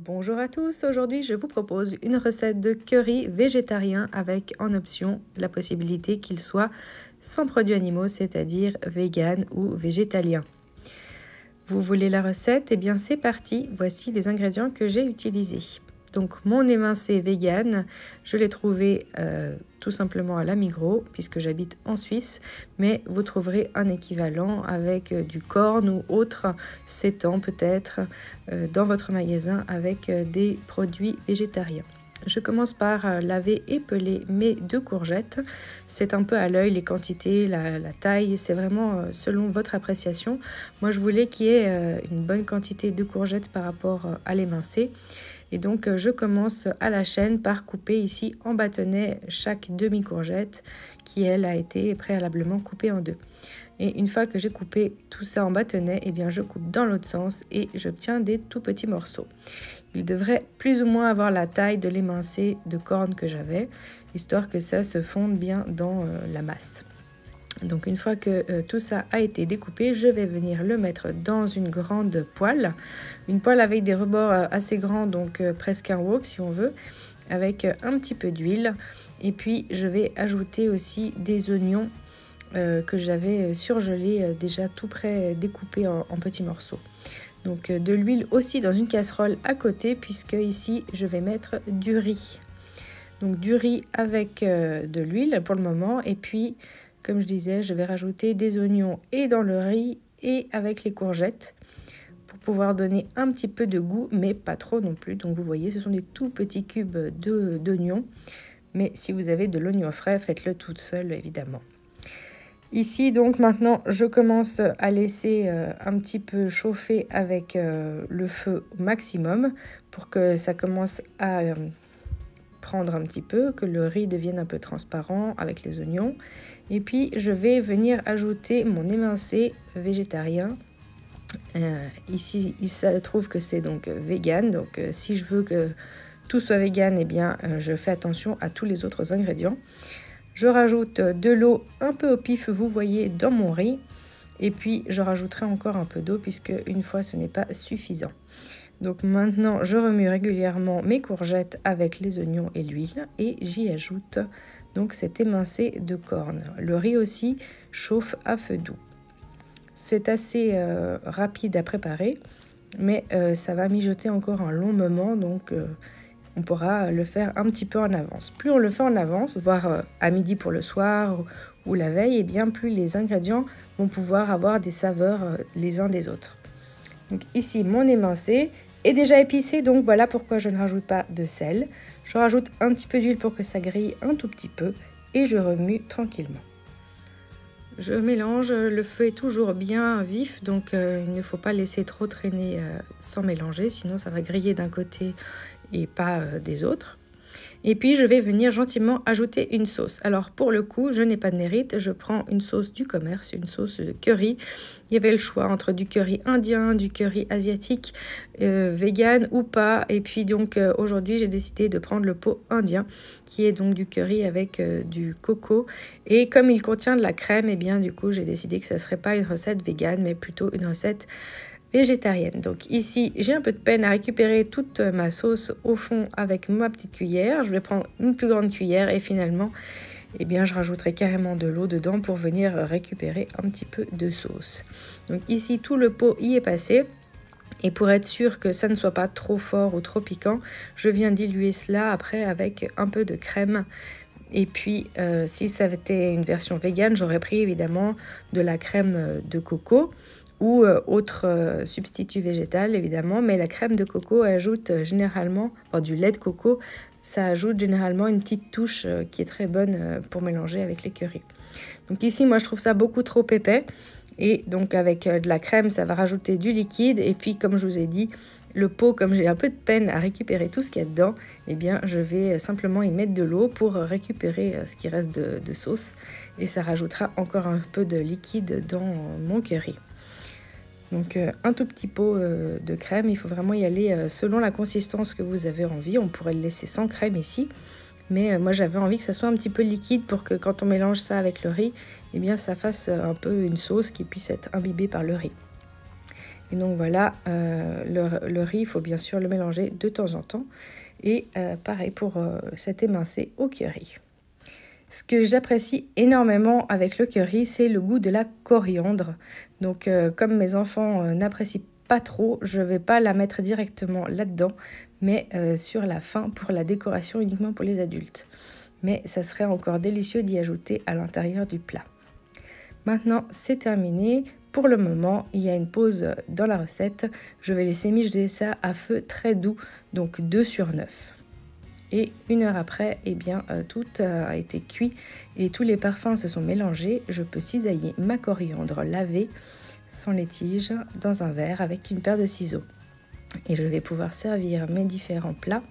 Bonjour à tous, aujourd'hui je vous propose une recette de curry végétarien avec en option la possibilité qu'il soit sans produits animaux, c'est-à-dire vegan ou végétalien. Vous voulez la recette? Eh bien c'est parti, voici les ingrédients que j'ai utilisés. Donc mon émincé vegan, je l'ai trouvé tout simplement à la Migros puisque j'habite en Suisse, mais vous trouverez un équivalent avec du corn ou autre sétan peut-être dans votre magasin avec des produits végétariens. Je commence par laver et peler mes 2 courgettes. C'est un peu à l'œil les quantités, la taille, c'est vraiment selon votre appréciation. Moi je voulais qu'il y ait une bonne quantité de courgettes par rapport à l'émincé. Et donc je commence à la chaîne par couper ici en bâtonnets chaque demi-courgette qui elle a été préalablement coupée en 2. Et une fois que j'ai coupé tout ça en bâtonnets, eh bien je coupe dans l'autre sens et j'obtiens des tout petits morceaux. Il devrait plus ou moins avoir la taille de l'émincé de corne que j'avais, histoire que ça se fonde bien dans la masse. Donc une fois que tout ça a été découpé, je vais venir le mettre dans une grande poêle. Une poêle avec des rebords assez grands, donc presque un wok si on veut, avec un petit peu d'huile. Et puis je vais ajouter aussi des oignons que j'avais surgelés déjà tout prêt découpés en petits morceaux. Donc de l'huile aussi dans une casserole à côté, puisque ici je vais mettre du riz. Donc du riz avec de l'huile pour le moment, et puis comme je disais, je vais rajouter des oignons et dans le riz et avec les courgettes pour pouvoir donner un petit peu de goût, mais pas trop non plus. Donc vous voyez, ce sont des tout petits cubes d'oignons. Mais si vous avez de l'oignon frais, faites-le toute seule évidemment. Ici donc maintenant, je commence à laisser un petit peu chauffer avec le feu au maximum pour que ça commence à prendre un petit peu, que le riz devienne un peu transparent avec les oignons. Et puis je vais venir ajouter mon émincé végétarien. Ici il se trouve que c'est donc vegan, donc si je veux que tout soit vegan, eh bien je fais attention à tous les autres ingrédients. Je rajoute de l'eau un peu au pif, vous voyez, dans mon riz. Et puis je rajouterai encore un peu d'eau puisque une fois ce n'est pas suffisant. Donc maintenant, je remue régulièrement mes courgettes avec les oignons et l'huile et j'y ajoute donc cet émincé de corne. Le riz aussi chauffe à feu doux. C'est assez rapide à préparer, mais ça va mijoter encore un long moment, donc on pourra le faire un petit peu en avance. Plus on le fait en avance, voire à midi pour le soir ou la veille, et bien plus les ingrédients vont pouvoir avoir des saveurs les uns des autres. Donc ici, mon émincé est déjà épicé, donc voilà pourquoi je ne rajoute pas de sel. Je rajoute un petit peu d'huile pour que ça grille un tout petit peu et je remue tranquillement. Je mélange, le feu est toujours bien vif, donc il ne faut pas laisser trop traîner sans mélanger, sinon ça va griller d'un côté et pas des autres. Et puis je vais venir gentiment ajouter une sauce. Alors pour le coup, je n'ai pas de mérite, je prends une sauce du commerce, une sauce curry. Il y avait le choix entre du curry indien, du curry asiatique, vegan ou pas. Et puis donc aujourd'hui, j'ai décidé de prendre le pot indien, qui est donc du curry avec du coco. Et comme il contient de la crème, et bien du coup, j'ai décidé que ça ne serait pas une recette vegan, mais plutôt une recette végétarienne. Donc ici, j'ai un peu de peine à récupérer toute ma sauce au fond avec ma petite cuillère. Je vais prendre une plus grande cuillère et finalement, eh bien, je rajouterai carrément de l'eau dedans pour venir récupérer un petit peu de sauce. Donc ici, tout le pot y est passé. Et pour être sûr que ça ne soit pas trop fort ou trop piquant, je viens diluer cela après avec un peu de crème. Et puis, si ça avait été une version végane, j'aurais pris évidemment de la crème de coco ou autre substitut végétal évidemment, mais la crème de coco ajoute généralement, du lait de coco, ça ajoute généralement une petite touche qui est très bonne pour mélanger avec les currys. Donc ici, moi je trouve ça beaucoup trop épais, et donc avec de la crème, ça va rajouter du liquide, et puis comme je vous ai dit, le pot, comme j'ai un peu de peine à récupérer tout ce qu'il y a dedans, eh bien je vais simplement y mettre de l'eau pour récupérer ce qui reste de sauce, et ça rajoutera encore un peu de liquide dans mon curry. Donc un tout petit pot de crème, il faut vraiment y aller selon la consistance que vous avez envie. On pourrait le laisser sans crème ici, mais moi j'avais envie que ça soit un petit peu liquide pour que quand on mélange ça avec le riz, eh bien ça fasse un peu une sauce qui puisse être imbibée par le riz. Et donc voilà, le riz, il faut bien sûr le mélanger de temps en temps. Et pareil pour cet émincé au curry. Ce que j'apprécie énormément avec le curry, c'est le goût de la coriandre. Donc comme mes enfants n'apprécient pas trop, je ne vais pas la mettre directement là-dedans, mais sur la fin pour la décoration uniquement pour les adultes. Mais ça serait encore délicieux d'y ajouter à l'intérieur du plat. Maintenant, c'est terminé. Pour le moment, il y a une pause dans la recette. Je vais laisser mijoter ça à feu très doux, donc 2 sur 9. Et 1 heure après, eh bien, tout a été cuit et tous les parfums se sont mélangés. Je peux cisailler ma coriandre lavée, sans les tiges, dans un verre avec une paire de ciseaux. Et je vais pouvoir servir mes différents plats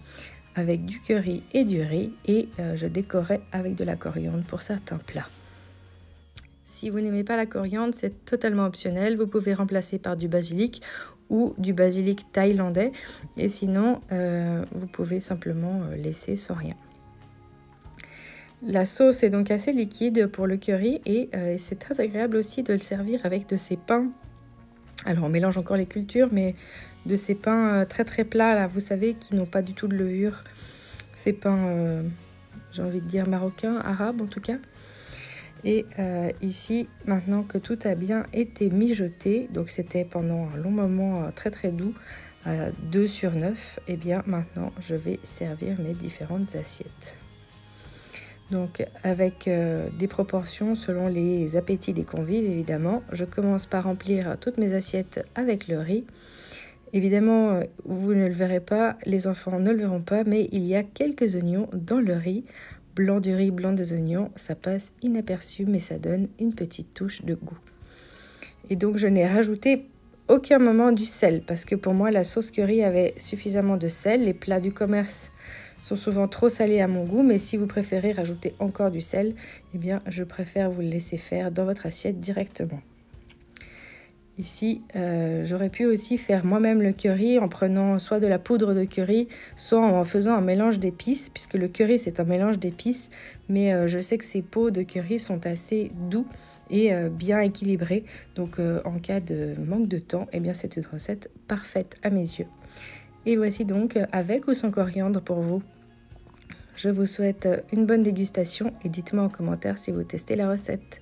avec du curry et du riz. Et je décorerai avec de la coriandre pour certains plats. Si vous n'aimez pas la coriandre, c'est totalement optionnel. Vous pouvez remplacer par du basilic ou du basilic thaïlandais. Et sinon, vous pouvez simplement laisser sans rien. La sauce est donc assez liquide pour le curry et c'est très agréable aussi de le servir avec de ces pains. Alors on mélange encore les cultures, mais de ces pains très très plats, là, vous savez, qui n'ont pas du tout de levure. Ces pains, j'ai envie de dire marocains, arabes en tout cas. Et ici, maintenant que tout a bien été mijoté, donc c'était pendant un long moment très très doux, 2 sur 9, et bien maintenant je vais servir mes différentes assiettes. Donc avec des proportions selon les appétits des convives évidemment. Je commence par remplir toutes mes assiettes avec le riz. Évidemment, vous ne le verrez pas, les enfants ne le verront pas, mais il y a quelques oignons dans le riz. Blanc du riz, blanc des oignons, ça passe inaperçu, mais ça donne une petite touche de goût. Et donc, je n'ai rajouté aucun moment du sel, parce que pour moi, la sauce curry avait suffisamment de sel. Les plats du commerce sont souvent trop salés à mon goût, mais si vous préférez rajouter encore du sel, eh bien, je préfère vous le laisser faire dans votre assiette directement. Ici, j'aurais pu aussi faire moi-même le curry en prenant soit de la poudre de curry, soit en faisant un mélange d'épices, puisque le curry c'est un mélange d'épices, mais je sais que ces pots de curry sont assez doux et bien équilibrés. Donc en cas de manque de temps, eh bien c'est une recette parfaite à mes yeux. Et voici donc avec ou sans coriandre pour vous. Je vous souhaite une bonne dégustation et dites-moi en commentaire si vous testez la recette.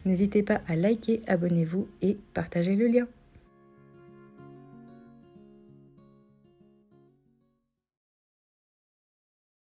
N'hésitez pas à liker, abonnez-vous et partagez le lien.